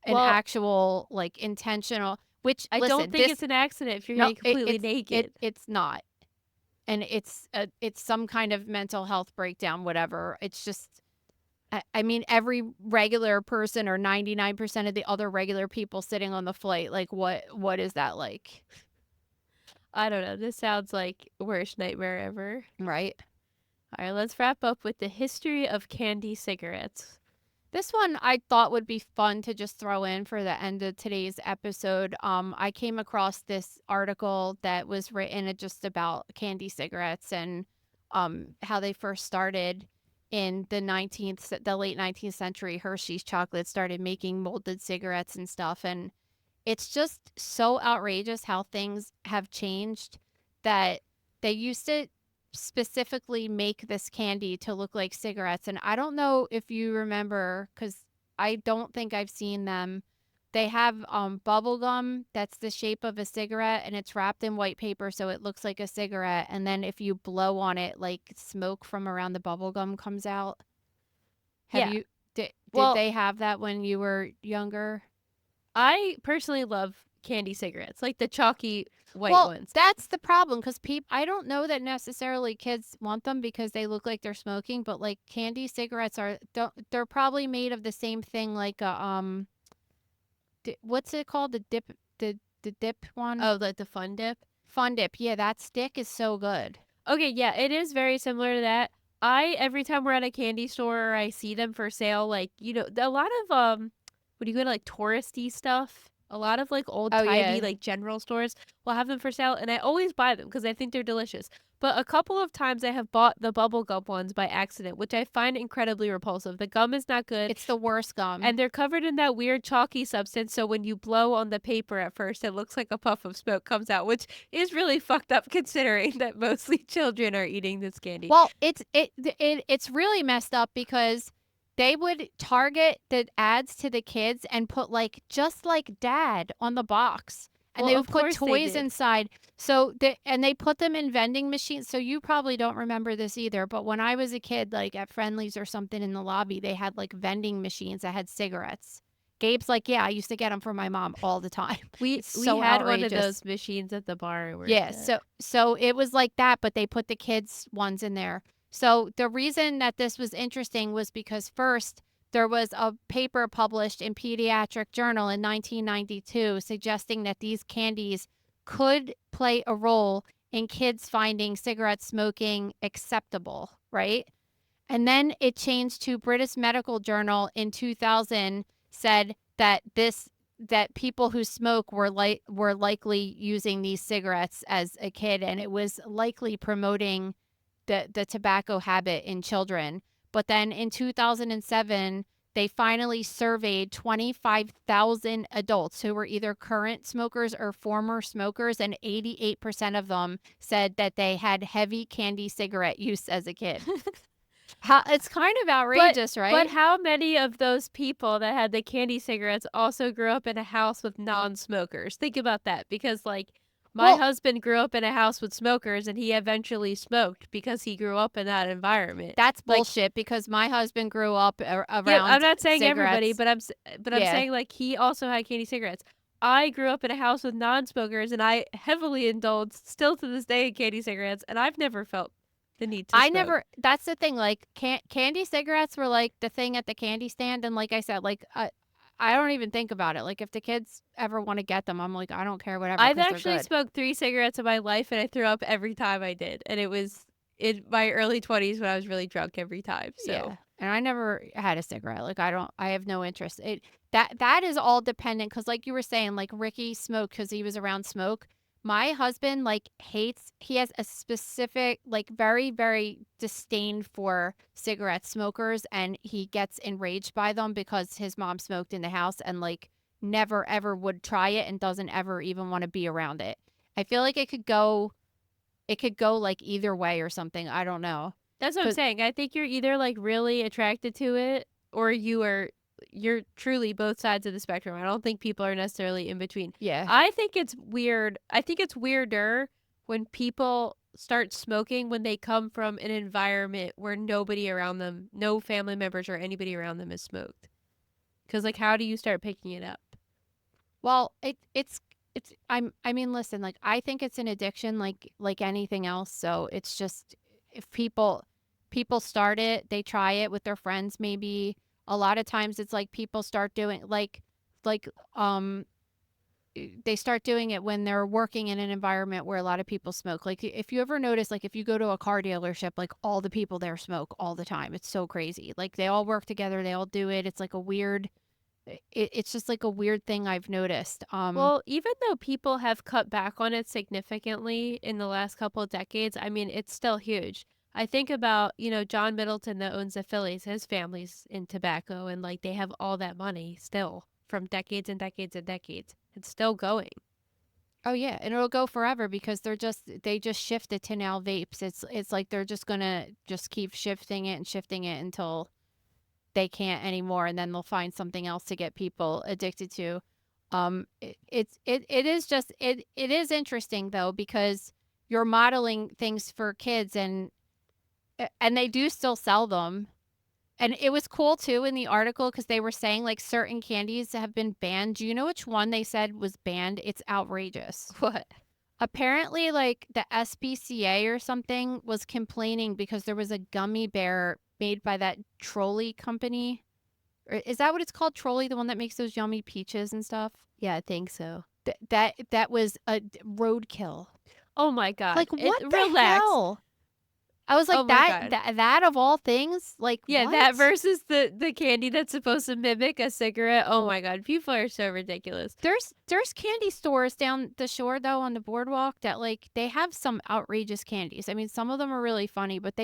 Speaker 2: an
Speaker 3: Well,
Speaker 2: actual like intentional. Which
Speaker 3: I
Speaker 2: listen,
Speaker 3: don't think
Speaker 2: this,
Speaker 3: it's an accident if you're
Speaker 2: no,
Speaker 3: getting completely naked.
Speaker 2: it's not, and it's some kind of mental health breakdown, whatever. It's just. I mean, every regular person or 99% of the other regular people sitting on the flight, like, what is that like?
Speaker 3: I don't know. This sounds like worst nightmare ever.
Speaker 2: Right?
Speaker 3: All right, let's wrap up with the history of candy cigarettes.
Speaker 2: This one I thought would be fun to just throw in for the end of today's episode. I came across this article that was written just about candy cigarettes and how they first started in the late 19th century. Hershey's chocolate started making molded cigarettes and stuff, and it's just so outrageous how things have changed, that they used to specifically make this candy to look like cigarettes. And I don't know if you remember, because I don't think I've seen them. They have bubble gum that's the shape of a cigarette, and it's wrapped in white paper so it looks like a cigarette. And then if you blow on it, like, smoke from around the bubble gum comes out. Did they have that when you were younger?
Speaker 3: I personally love candy cigarettes, like the chalky white
Speaker 2: Well,
Speaker 3: ones.
Speaker 2: that's the problem, because I don't know that necessarily kids want them because they look like they're smoking, but like candy cigarettes they're probably made of the same thing, like a what's it called? The dip one?
Speaker 3: Oh, like the Fun Dip?
Speaker 2: Fun Dip. Yeah, that stick is so good.
Speaker 3: Okay, yeah, it is very similar to that. Every time we're at a candy store or I see them for sale, like, a lot of, when you go to like touristy stuff, A lot of like old
Speaker 2: Oh,
Speaker 3: timey
Speaker 2: yeah.
Speaker 3: like general stores will have them for sale, and I always buy them because I think they're delicious. But a couple of times I have bought the bubble gum ones by accident, which I find incredibly repulsive. The gum is not good,
Speaker 2: It's the worst gum.
Speaker 3: and they're covered in that weird chalky substance, so when you blow on the paper at first, it looks like a puff of smoke comes out, which is really fucked up considering that mostly children are eating this candy.
Speaker 2: Well, it's really messed up because they would target the ads to the kids and put like just like dad on the box. And
Speaker 3: Well,
Speaker 2: they
Speaker 3: of
Speaker 2: would put
Speaker 3: course they
Speaker 2: toys
Speaker 3: did.
Speaker 2: inside. So they put them in vending machines. So you probably don't remember this either, but when I was a kid, like at Friendly's or something in the lobby, they had like vending machines that had cigarettes. Gabe's like, yeah, I used to get them for my mom all the time.
Speaker 3: We
Speaker 2: It's
Speaker 3: we
Speaker 2: so
Speaker 3: had one of
Speaker 2: outrageous.
Speaker 3: those machines at the bar I worked
Speaker 2: Yeah,
Speaker 3: at.
Speaker 2: so it was like that, but they put the kids ones in there. So the reason that this was interesting was because first there was a paper published in Pediatric Journal in 1992 suggesting that these candies could play a role in kids finding cigarette smoking acceptable, right? And then it changed to British Medical Journal in 2000 said that people who smoke were likely using these cigarettes as a kid, and it was likely promoting the tobacco habit in children. But then in 2007, they finally surveyed 25,000 adults who were either current smokers or former smokers, and 88% of them said that they had heavy candy cigarette use as a kid. It's kind of outrageous, right?
Speaker 3: But how many of those people that had the candy cigarettes also grew up in a house with non-smokers? Think about that, because like my
Speaker 2: Well,
Speaker 3: husband grew up in a house with smokers, and he eventually smoked because he grew up in that environment.
Speaker 2: that's
Speaker 3: Like,
Speaker 2: bullshit because my husband grew up around
Speaker 3: yeah, I'm not saying everybody,
Speaker 2: cigarettes.
Speaker 3: but I'm
Speaker 2: Yeah.
Speaker 3: saying like he also had candy cigarettes. I grew up in a house with non-smokers, and I heavily indulge still to this day in candy cigarettes, and I've never felt the need to smoke.
Speaker 2: That's the thing, like, candy cigarettes were, like, the thing at the candy stand, and like I said, like, I don't even think about it. Like, if the kids ever wanna get them, I'm like, "I don't care, whatever,
Speaker 3: I've
Speaker 2: because 'cause they're
Speaker 3: actually
Speaker 2: good."
Speaker 3: smoked 3 cigarettes in my life, and I threw up every time I did, and it was in my early 20s when I was really drunk every time, so
Speaker 2: Yeah, and I never had a cigarette, like, I have no interest. That is all dependent because, like you were saying, like, Ricky smoked because he was around smoke. My husband, like, he has a specific, like, very, very disdain for cigarette smokers, and he gets enraged by them because his mom smoked in the house and, like, never ever would try it and doesn't ever even wanna be around it. I feel like it could go, like, either way or something, I don't know.
Speaker 3: that's what I'm
Speaker 2: 'Cause
Speaker 3: saying. I think you're either, like, really attracted to it, or you're truly both sides of the spectrum. I don't think people are necessarily in between.
Speaker 2: yeah.
Speaker 3: I think it's weird. I think it's weirder when people start smoking when they come from an environment where nobody around them, no family members or anybody around them has smoked. Because, like, how do you start picking it up?
Speaker 2: Well, I mean, listen, like I think it's an addiction like anything else. So it's just if people start it, they try it with their friends maybe. A lot of times it's like people start doing like they start doing it when they're working in an environment where a lot of people smoke. Like if you ever notice, like if you go to a car dealership, like all the people there smoke all the time. It's so crazy. Like they all work together, they all do it. It's like a weird it's just like a weird thing I've noticed.
Speaker 3: Well, even though people have cut back on it significantly in the last couple of decades, I mean, it's still huge. I think about, John Middleton that owns the Phillies, his family's in tobacco, and like they have all that money still from decades and decades and decades. It's still going.
Speaker 2: Oh yeah, and it'll go forever because they just shift it to now vapes. It's like they're just gonna just keep shifting it until they can't anymore, and then they'll find something else to get people addicted to. It is just it is interesting though because you're modeling things for kids and they do still sell them. And it was cool too in the article because they were saying like certain candies have been banned. Do you know which one they said was banned? It's outrageous.
Speaker 3: What?
Speaker 2: Apparently, like the SPCA or something was complaining because there was a gummy bear made by that Trolley company. Is that what it's called? Trolley, the one that makes those yummy peaches and stuff?
Speaker 3: Yeah, I think so.
Speaker 2: That was a roadkill.
Speaker 3: Oh my God.
Speaker 2: Like what the
Speaker 3: Relax.
Speaker 2: hell? I was like,
Speaker 3: Oh my God.
Speaker 2: that of all things, like,
Speaker 3: Yeah,
Speaker 2: what?
Speaker 3: that versus the candy that's supposed to mimic a cigarette. Oh my God, people are so ridiculous.
Speaker 2: There's candy stores down the shore though on the boardwalk that like they have some outrageous candies. I mean, some of them are really funny, but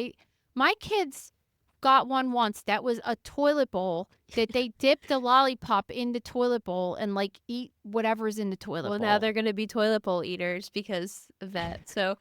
Speaker 2: my kids got one once that was a toilet bowl that they dip the lollipop in the toilet bowl and like eat whatever's in the toilet
Speaker 3: Well,
Speaker 2: bowl.
Speaker 3: now they're gonna be toilet bowl eaters because of that. So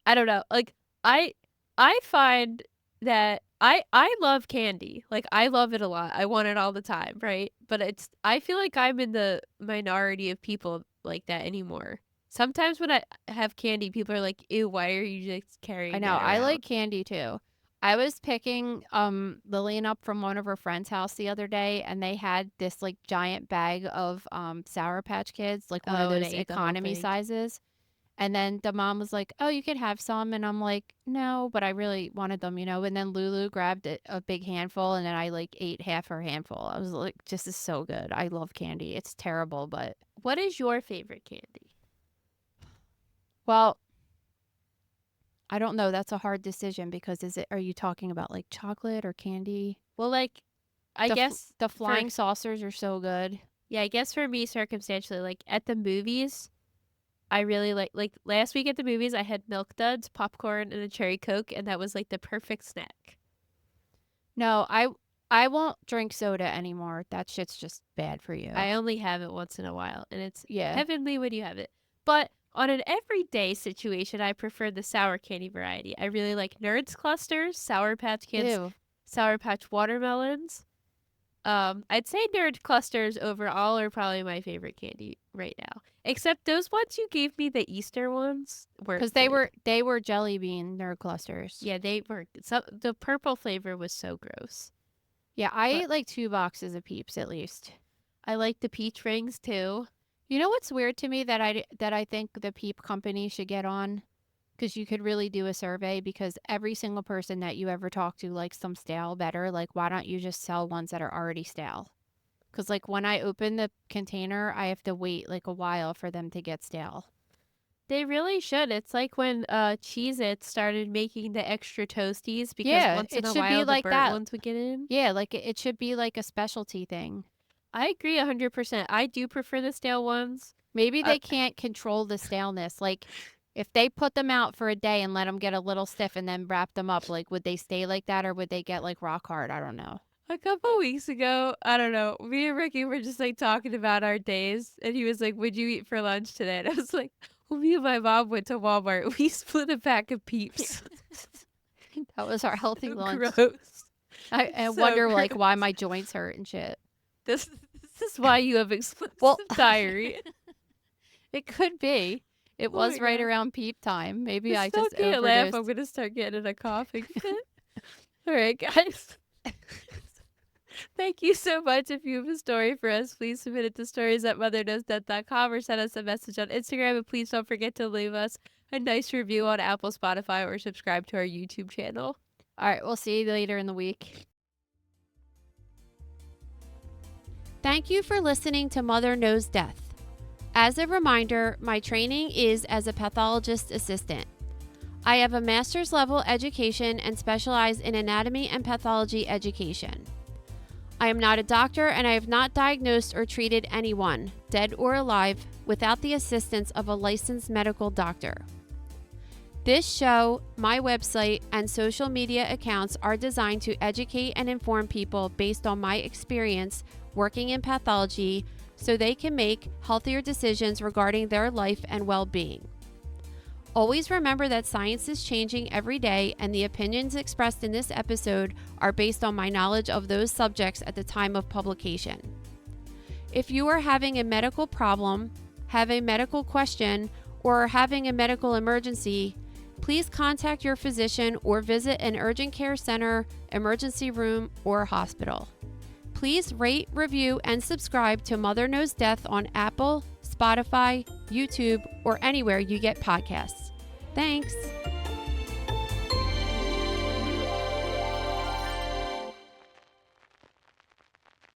Speaker 3: I don't know. Like I I find that I love candy. Like I love it a lot. I want it all the time, right? But I feel like I'm in the minority of people like that anymore. Sometimes when I have candy, people are like, "Ew, why are you just carrying
Speaker 2: I know.
Speaker 3: that
Speaker 2: I like
Speaker 3: around?"
Speaker 2: candy too. I was picking Lillian up from one of her friends' house the other day and they had this like giant bag of Sour Patch Kids, like one of
Speaker 3: Oh, and I
Speaker 2: those
Speaker 3: ate the whole
Speaker 2: economy
Speaker 3: thing.
Speaker 2: sizes. And then the mom was like, "Oh, you could have some." And I'm like, "No, but I really wanted them, you know." And then Lulu grabbed a big handful and then I like ate half her handful. I was like, "This is so good. I love candy. It's terrible, but
Speaker 3: What is your favorite candy?
Speaker 2: well, I don't know. That's a hard decision because are you talking about like chocolate or candy?
Speaker 3: Well, like I guess
Speaker 2: The
Speaker 3: for
Speaker 2: flying saucers are so good.
Speaker 3: yeah, I guess for me circumstantially, like at the movies, I really like last week at the movies, I had Milk Duds, popcorn, and a cherry Coke, and that was like the perfect snack.
Speaker 2: No, I won't drink soda anymore. That shit's just bad for you.
Speaker 3: I only have it once in a while, and it's
Speaker 2: Yeah.
Speaker 3: heavenly when you have it. But on an everyday situation, I prefer the sour candy variety. I really like Nerds Clusters, Sour Patch Kids,
Speaker 2: Ew.
Speaker 3: Sour Patch Watermelons. I'd say Nerd Clusters overall are probably my favorite candy right now. Except those ones you gave me, the Easter ones, weren't
Speaker 2: Because
Speaker 3: good.
Speaker 2: they were jelly bean nerd clusters.
Speaker 3: Yeah, they were. So the purple flavor was so gross.
Speaker 2: Yeah, I
Speaker 3: But
Speaker 2: ate like 2 boxes of Peeps at least.
Speaker 3: I like the peach rings too.
Speaker 2: You know what's weird to me that I think the Peep company should get on? Because you could really do a survey because every single person that you ever talk to likes some stale better. Like, why don't you just sell ones that are already stale? Because, like, when I open the container, I have to wait like a while for them to get stale.
Speaker 3: They really should. It's like when Cheez-Its started making the extra toasties because
Speaker 2: Yeah,
Speaker 3: once in
Speaker 2: it
Speaker 3: a
Speaker 2: should be
Speaker 3: while the
Speaker 2: like
Speaker 3: burnt
Speaker 2: that.
Speaker 3: ones would get in.
Speaker 2: Yeah, like it should be like a specialty thing.
Speaker 3: I agree 100%. I do prefer the stale ones.
Speaker 2: Maybe
Speaker 3: Uh,
Speaker 2: they can't control the staleness. Like, if they put them out for a day and let them get a little stiff and then wrap them up, like, would they stay like that or would they get like rock hard? I don't know.
Speaker 3: A couple weeks ago, I don't know, me and Ricky were just like talking about our days, and he was like, "What'd you eat for lunch today?" And I was like, "Well, me and my mom went to Walmart. We split a pack of Peeps."
Speaker 2: That was our healthy
Speaker 3: So
Speaker 2: lunch.
Speaker 3: gross.
Speaker 2: I
Speaker 3: So
Speaker 2: wonder like
Speaker 3: gross.
Speaker 2: why my joints hurt and shit.
Speaker 3: This is why you have explosive
Speaker 2: Well-
Speaker 3: diarrhea.
Speaker 2: It could be. It
Speaker 3: Oh
Speaker 2: was
Speaker 3: my
Speaker 2: right
Speaker 3: God.
Speaker 2: around peep time. Maybe
Speaker 3: I
Speaker 2: I
Speaker 3: still
Speaker 2: just
Speaker 3: can't laugh.
Speaker 2: overdosed.
Speaker 3: I'm gonna start getting a coughing fit. All right, guys. Thank you so much. If you have a story for us, please submit it to stories@motherknowsdeath.com or send us a message on Instagram. And please don't forget to leave us a nice review on Apple, Spotify, or subscribe to our YouTube channel.
Speaker 2: All right, we'll see you later in the week. Thank you for listening to Mother Knows Death. As a reminder, my training is as a pathologist assistant. I have a master's level education and specialize in anatomy and pathology education. I am not a doctor and I have not diagnosed or treated anyone, dead or alive, without the assistance of a licensed medical doctor. This show, my website, and social media accounts are designed to educate and inform people based on my experience working in pathology so they can make healthier decisions regarding their life and well-being. Always remember that science is changing every day and the opinions expressed in this episode are based on my knowledge of those subjects at the time of publication. If you are having a medical problem, have a medical question, or are having a medical emergency, please contact your physician or visit an urgent care center, emergency room, or hospital. Please rate, review, and subscribe to Mother Knows Death on Apple, Spotify, YouTube, or anywhere you get podcasts. Thanks.